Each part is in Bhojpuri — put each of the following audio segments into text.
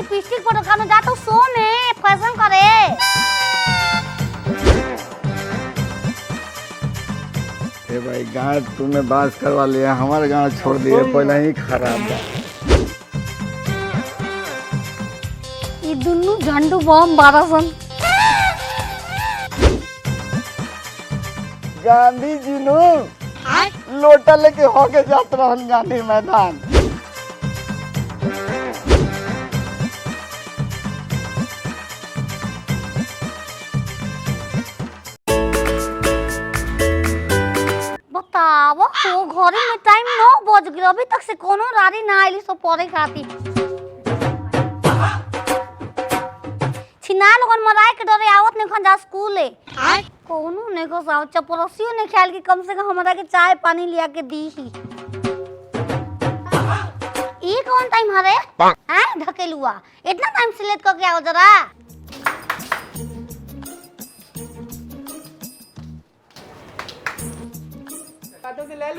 लिपस्टिक पर रखा जा तो सो में फैशन करे। ए भाई गाँव तूने बास करवा लिया, हमारे गाँव छोड़ दिए, पहले ही खराब है। ये दोनों झंडू बम बारसन। गांधी जी नु लोटा लेके होके जात रहन गांधी मैदान। बताओ वो घरे में टाइम 9 बज गया, अभी तक से कोनो रारी ना आइली सो पढ़े खाती। छिना लोगन मराए के डरे आवत नहीं खन जा स्कूल है। कोनो नहीं को साव चपरसियो ने ख्याल की कम से कम हमरा के चाय पानी लिया के दी ही। ये कौन टाइम हरे? हैं ढकेलुआ इतना टाइम से लेट करके आओ जरा।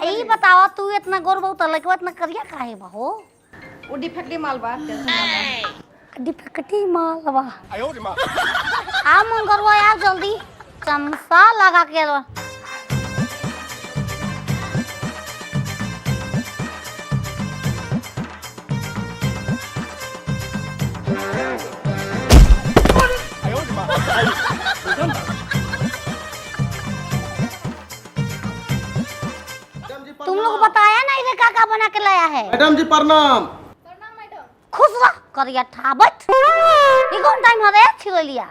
यही बताओ तू इतना गोर बहुत लड़का इतना करिया काहे बा हो? वो डिफेक्टिव माल बा। डिफेक्टिव माल बा। आ मन करवा यार जल्दी चमसा लगा के रो। तुम लोग बताया नहीं रे काका बना के लाया है। मैडम जी प्रणाम। खुश रह करिया ठाबत। ये कौन टाइम हरे छिलो लिया?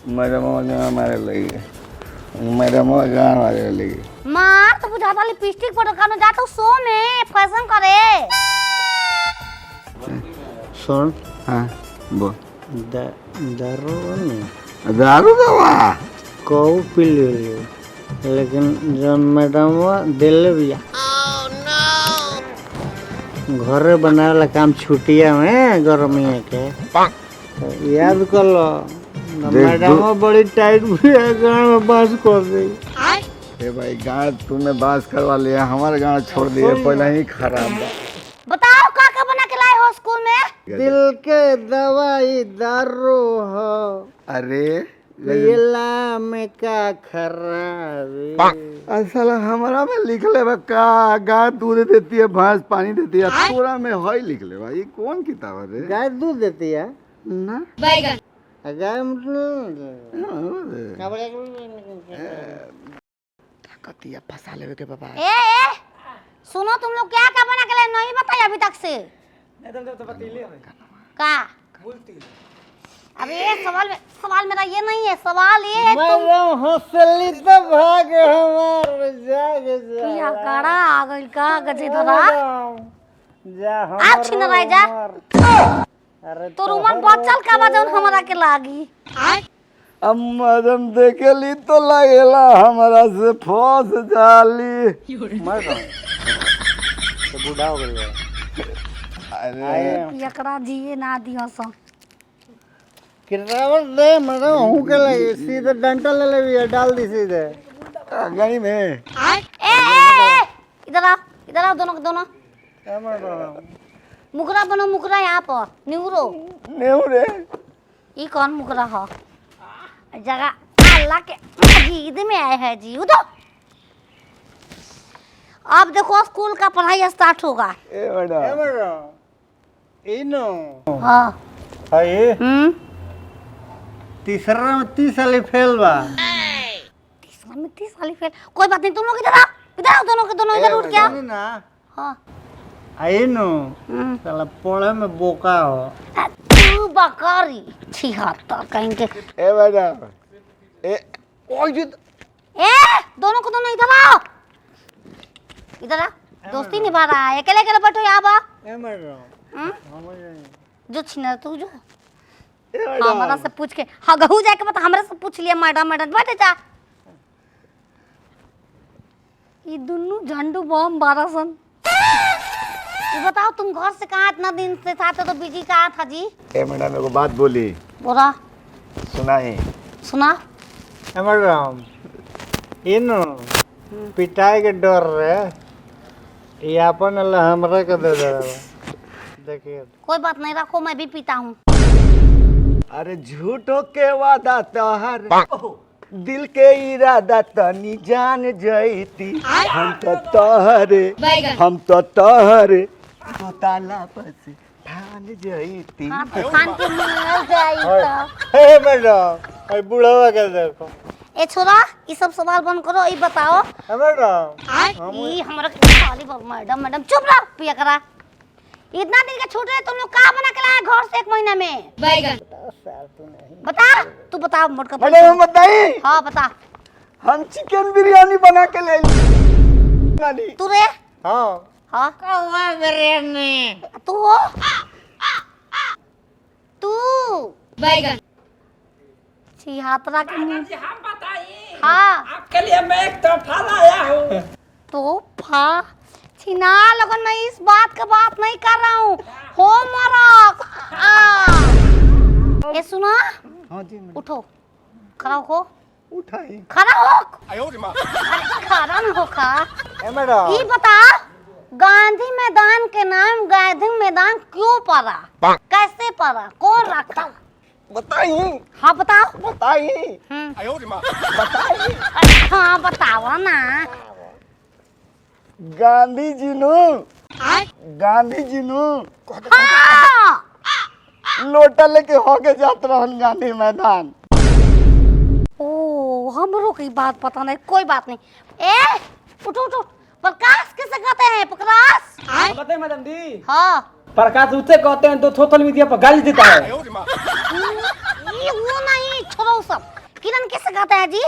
मैडम मारे लगी, मैडम गान मारे लगी। मार तो बुझाता लिपस्टिक पर रखा जा तो सो में फैशन करे। सुन हाँ बोल। दारू दारू दवा को पी लियो, लेकिन जब मैडम दिल बिया घरे बनावे काम छुट्टिया में गर्मिया के याद कर लो। मैडम बड़ी टाइट भी है, गाँव में बास कर दी। ए भाई गाँव तूने बास करवा लिया, हमारे गाँव छोड़ दिए, पहले ही खराब है। बताओ काका बना के लाए हो स्कूल में? दिल के दवाई दारू हो, अरे पियला में का खराबी। असल हमारा में लिख ले का गाय दूध देती है, भैंस पानी देती है, पूरा में है लिख ले भाई। कौन किताब है रे? गाय दूध देती है ना बैगन गाय कतिया फंसा लेवे के बाबा। ए सुनो तुम लोग क्या क्या बना के लाए नहीं बताया अभी तक से? का अबे सवाल मेरा ये नहीं है, सवाल ये है तुम हंसली तो भाग हमार जाग क्या काड़ा आ गइल का गजेदरा जा आप छिन रह जा। अरे तो रूमन बचल का बजन हमरा के लागी। अब मैडम देखेली तो लगेला हमारा से फंस जाली। मैडम तो बूढ़ा हो गया। अरे एकरा जिए ना दियो सो किरावर दे मैडम हूं के लगे सीधे डंडा ले ले डाल दी सीधे गाड़ी में। ए इधर आओ दोनों के दोनों। मैडम मुकरा बनो मुकरा यहाँ पर निउरो। रे ये कौन मुकरा हो? जगह अल्लाह के मस्जिद में आए हैं जी। उधर अब देखो स्कूल का पढ़ाई स्टार्ट होगा। ए मैडम मैडम इनो हाँ है तीसरा में 30 साल फेल बा। तीसरा में 30 साल फेल। कोई बात नहीं तुम लोग इधर आओ दोनों के दोनों इधर उठ क्या। ना हाँ आइनो साला पढ़े में बोका हो। तू बकरी छिहत्तर कहीं के। ए मैडम ए दोनों को दोनों इधर आओ। इधर आ दोस्ती निभा रहा है। अकेले अकेले बैठो यहाँ बा। ए मैडम जो छिना तू जो हमारा से पूछ के हाँ गहू जाके बता हमरा से पूछ लिया मैडम बैठे जा। ये दोनों झंडू बम बारसन। ये बताओ तुम घर से कहाँ इतना दिन से था तो बिजी कहाँ था जी? ए मैडम एगो बात बोली। बोला सुना ही सुना। मैडम इनो पिटाई के डर रे ये अपन अल्लाह हमरा के दे दे देखिए कोई बात नहीं, रखो, मैं भी पीता हूँ। अरे झूठो के वादा तोहर दिल के इरादा तनी जान जईती। हम तो तोहरे तो ताला पर से ठान जईती। हाँ, तो खान के मिल जाई तो। हे मैडम ए बुढ़वा के देखो ए छोरा, ये सब सवाल बंद करो, ये बताओ। मैडम ये हमरा खाली मैडम मैडम चुप रहो, पिया करा। इतना दिन के छूट रहे, तुम लोग का बना के लाए घर से 1 महीना में? बैगन। बता, तू बता मोटका। मैडम हम बताई। हाँ बता। हम चिकन बिरयानी बना के ले ली। तू रे? हाँ हाँ कौवा बिरयानी तू हो? तू बैगन छिहत्तरा के मुंह। हम बताइए हाँ आपके लिए मैं एक तोहफा लाया हूँ। तोहफा? छिना लगन, मैं इस बात का बात नहीं कर रहा हूँ। होमवर्क। ये सुना, हाँ जी मैडम। उठो, खड़ा हो। उठाई। खड़ा हो। अरे खड़ा न हो खा। ए मैडम ये बता, गांधी मैदान के नाम गांधी मैदान क्यों पड़ा? कैसे पड़ा? कौन रखा? बताई। हाँ बताओ। बताई। बताई। हाँ बताओ ना। गांधी जी नु हाँ। लोटा लेके होके जात रहन गांधी मैदान। ओ, हमरो की बात पता नहीं, कोई बात नहीं। ए उठो उठो, प्रकाश किसे कहते हैं? प्रकाश बताइए मैडम जी। हाँ, प्रकाश उसे कहते हैं तो सोशल मीडिया पर गाली देता है। ये वो नहीं, छोड़ो सब। किरण किसे कहते हैं जी?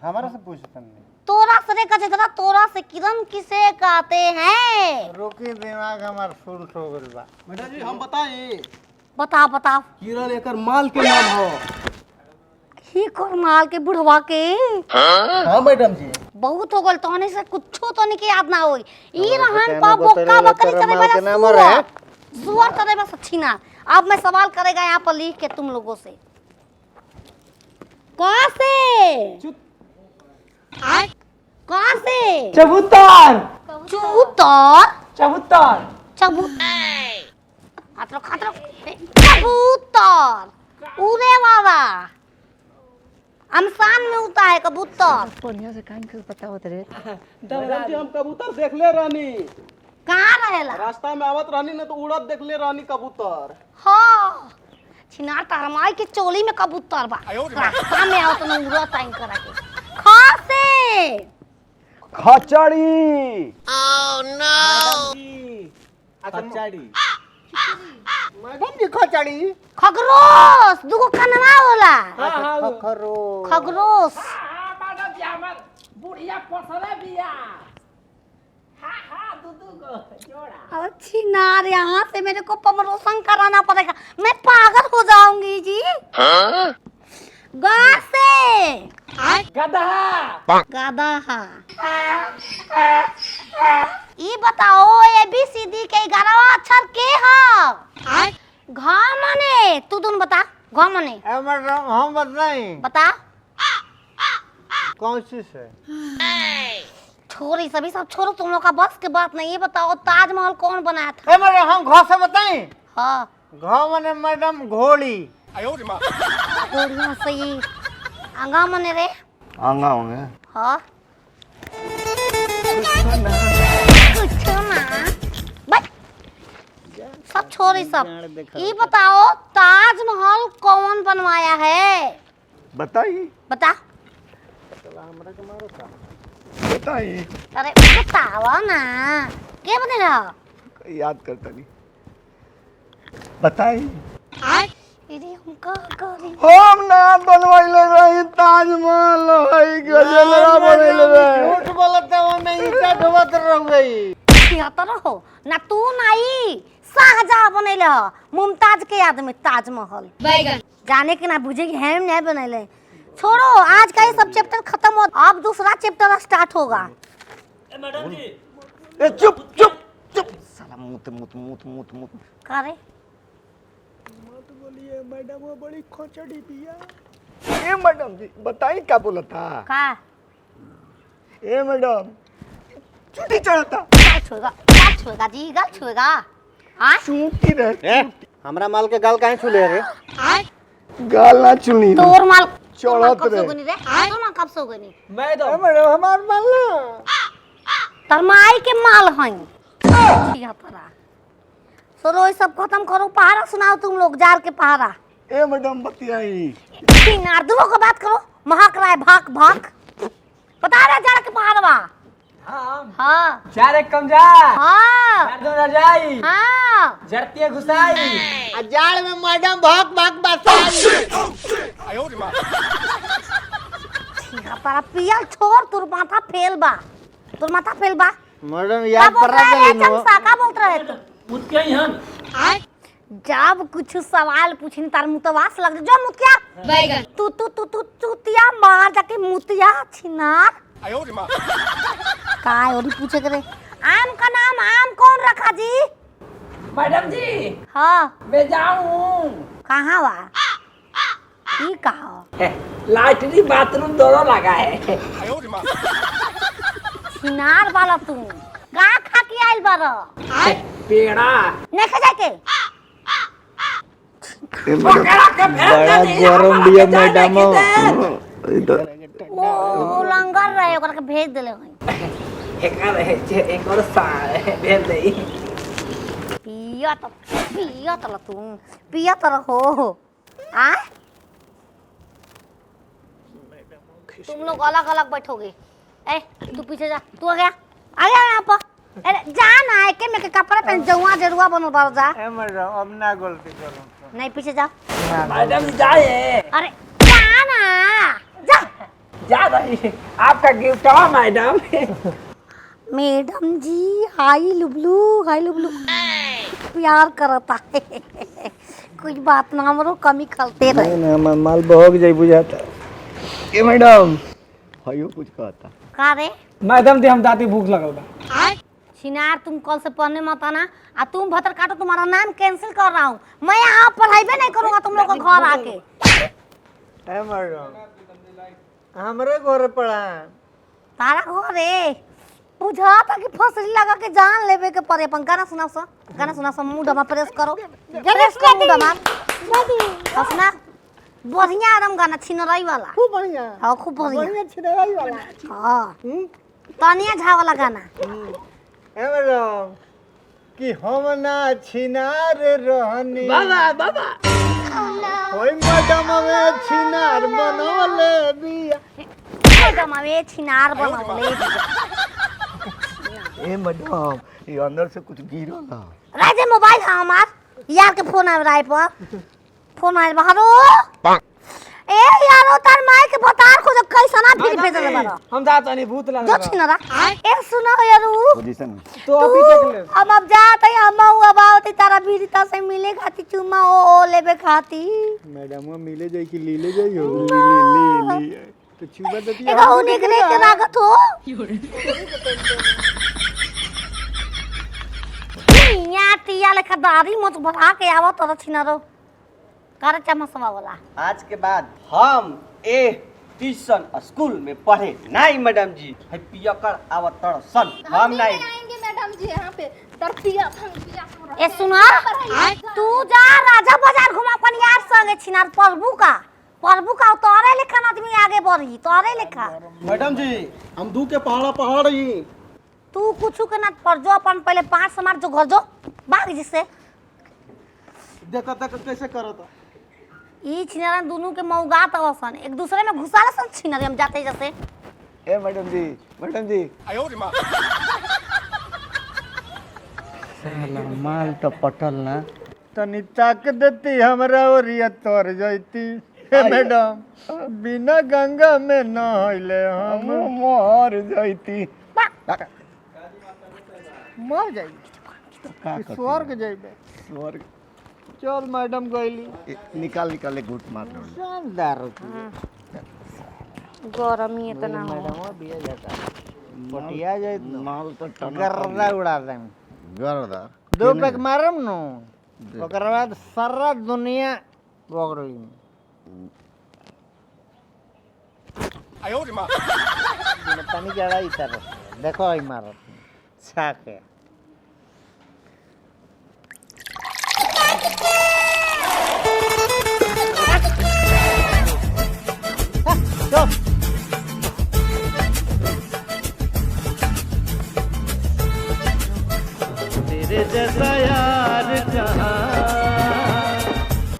हमारा से पूछते नहीं तोरा से कहे जरा, तोरा से किरण किसे कहते हैं? रोकी दिमाग हमार फुल हो गइल बा। मैडम जी हम बताएं, बताओ बताओ। किरण एकर माल के नाम हो। ही माल के बुढ़वा के। हाँ मैडम जी। बहुत हो गल, तोहने से कुछो तो नहीं के याद ना होई। ई रहन कहना पा बतले बोका बकरी तेरा चले माल के नाम वाला है। सुअर चले बस अच्छी ना। अब मैं सवाल करेगा यहाँ पर लिख के तुम लोगों से। कहाँ से? कहाँ से? चबूतर चबूतर? चबूतर कबूतर उड़े वाला, अमसान में उड़ता है कबूतर। मैडम जी हम कबूतर देख ले रहनी, कहाँ रहेला? रास्ता में आवत रहनी ना तो उड़त देख ले रहनी कबूतर। हाँ, छिनार तारमाई के चोली में कबूतर बा। रास्ता में आओ तो न उड़त आइन करा के। खासे खचड़ी। कचड़ी। मैडम जी खचड़ी खगरोश, दुगो कनवा होला। खरो खगरोश। मैडम जी हमार बुढ़िया पोसले बिया। दूधू को जोड़ा। अच्छी नार, यहाँ से मेरे को प्रमोशन कराना पड़ेगा, मैं पागल हो जाऊंगी जी। गा से गधा गधा। ये बताओ, ABCD के 11वां अक्षर के है? घ मने, तू दोनों बता। घ मने ए मैडम हम बताएं बता। कौन सी से? छोरी सभी सब छोड़ो, तुम लोग का बस के बात नहीं। ये बताओ, ताजमहल कौन बनाया था? ए मैडम हम घ से बताएं। हाँ, घ मने मैडम घोड़ी। बढ़िया सही। अंगा मने रे? आंगा होंगे। हाँ, कुछ ना बस, सब छोरी सब। ये बताओ, ताजमहल कौन बनवाया है? बताइए। बता। बताइए। अरे बताओ ना, क्या बने रहा? याद करता नहीं। बताइए। इरे हम का करी? हम ना बनवाइले रही ताजमहल, हई गजलवा बनैले रही। झूठ बोलते हो मैं ईटा ढोवत रह गई। तो रहो ना, तू नहीं शाहजहां बनैले ह, मुमताज के याद में ताजमहल। बैगन जाने के ना बुझे कि हम नहीं बनैले। छोड़ो, आज का ये सब चैप्टर खत्म हो, अब दूसरा चैप्टर स्टार्ट होगा। मैडम जी ए चुप चुप चुप, साला मुत का रे? मत बोलिए मैडम, वो बड़ी खचड़ी पिया। ए मैडम जी बताइए क्या बोला था? का? ए मैडम चुटी चढ़ता गाल छुएगा जी, गाल छुएगा। हाँ चुटी रहे हमरा माल के गाल काहे छुले रे? गाल ना चुनी तोर माल चढ़त कब रे। सोगनी रे? तोर माल कब सोगनी? मैडम मैडम हमार माल ना तरमाई के माल हई। ठीक है परा। सरो ये सब खत्म करो, पहाड़ा सुनाओ तुम लोग, जार के पहाड़ा। ए मैडम बतियाई नारदुओं को बात करो, महक रहा है भाक भाक। बता रहा जार के पहाड़वा। हाँ हाँ चार एक कम जा हाँ चार दो न जाई हाँ जड़ती घुसाई जाड़ में मैडम भाग भाग बसाई। ठीक है परा, पियल छोड़, तुर माथा फेल बा, तुर माथा फेल बा। मैडम क्या याद बोल पर रहा है रहा चमसा, क्या बोल रहा है तू? मुझके हम जब कुछ सवाल पूछनी तार मुतवास लग जो मुतिया बैगन तू तू तू तू चूतिया मार जाके मुतिया छिनार काय और पूछे करे। आम का नाम आम कौन रखा जी? मैडम जी हाँ मैं जाऊं कहाँ वा ये कहा लैट्रिन बाथरूम दोनों लगा है। छिनार वाला तू का खा के आइल बार पेड़ा नहीं खा जाके ए मैडम पकड़ा के फेंक बड़ा दे, गरम हमरा बिया के जाने मैडम। के दे। वो लंगर रहे ओकरा के भेज देले हई। एक और भेज दे। पिया तो तू पिया तो रहो आ तुम लोग अलग अलग बैठोगे। ए तू पीछे जा, तू आ गया यहाँ पर। अरे जा ना, एके में के कपड़ा पहन जौआ जरुआ बनो बार जा। ए मैडम अब ना गलती करो। नहीं पीछे जा। मैडम जी जाए अरे जा ना जा। जा रही आपका गिफ्ट हुआ मैडम। मैडम जी हाय लुबलू प्यार करता है। कुछ बात ना हमरो कमी खलते रहे। ना माल भोग जाई बुझाता। ए मैडम हयो कुछ कहता का रे मैडम जी हम दादी भूख लगल बा। छिनार, तुम कल से पढ़ने मत आना। आ तुम भतर काटो, तुम्हारा नाम कैंसिल कर रहा हूँ मैं। यहाँ पढ़ाई नहीं करूँगा तुम लोग को घर आके। ए मैडम हमरे घर पड़ा तारा घर है बुझा था कि फसली लगा के जान लेवे के पड़े। अपन गाना सुनाओ सा, गाना सुनाओ सा, मुंह डमा प्रेस करो, प्रेस करो मुंह डमा। और सुना बढ़िया एकदम गाना छिनराई वाला। खूब बढ़िया। हाँ खूब बढ़िया। छिड़ाई वाला। हाँ तनिया झा वाला गाना। ए मैडम कि हम ना छिनार रहनी बाबा ओई मैडम में छिनार बनवले बिया। एकदम अबे छिनार बनवले। ए मैडम ये अंदर से कुछ गिरल है। राजे मोबाइल है हमार यार के फोन आवे राय पर। फोन आइल हेलो ए यारो तार माई के बतार को जब कैसना फिर भेजल बारा। हम जात नहीं भूत लगल जो बा। छिनरा ए सुनो यारू पोजीशन तो अभी देख ले। अब जात है हम हुआ बावती तारा बीरता से मिले खाती चुमा ओ लेबे खाती। मैडम मिले जाई कि लीले जाई हो ली तो चुबा देती ए कहू निकले के लागत हो यहाँ टिया लेखा दाढ़ी मत बढ़ा के आवत और छिनरो कर चमसवा वाला। आज के बाद हम ए ट्यूशन स्कूल में पढ़े नहीं मैडम जी। है पियकर आवतड़ सन हम नहीं आएंगे मैडम जी यहाँ पे तरपिया ए सुना तू जा राजा बाजार घुमा अपन यार संगे छिनार प्रभु का तोरे लेखा आदमी आगे बढ़ी तोरे लेखा। मैडम जी हम दू के पहाड़ ही तू कुछ के ना पर जो अपन पहले 5 समार जो घर जो भाग जिससे देखा तक कैसे करत ई छिनारा दोनों के मौगात अवसन एक दूसरे में घुसाला सन छिनारे हम जाते जैसे। ए मैडम जी माल तो पटल ना तनी ताक देती हमरा ओरिया तोर जैती। हे मैडम बिना गंगा में नहले हम मर जैती। मर जाई स्वर्ग जाइबे। स्वर्ग चल मैडम गईली निकाल एक घूट मार लो। शानदार गरमी इतना हो मैडम बिया जाता पटिया जाई माल तो गर्दा उड़ा दे। गर्दा 2 पैक मारम नु ओकर बाद सारा दुनिया पकड़ ली। पानी जड़ा इतर देखो आई मारो छाके तेरे जैसा यार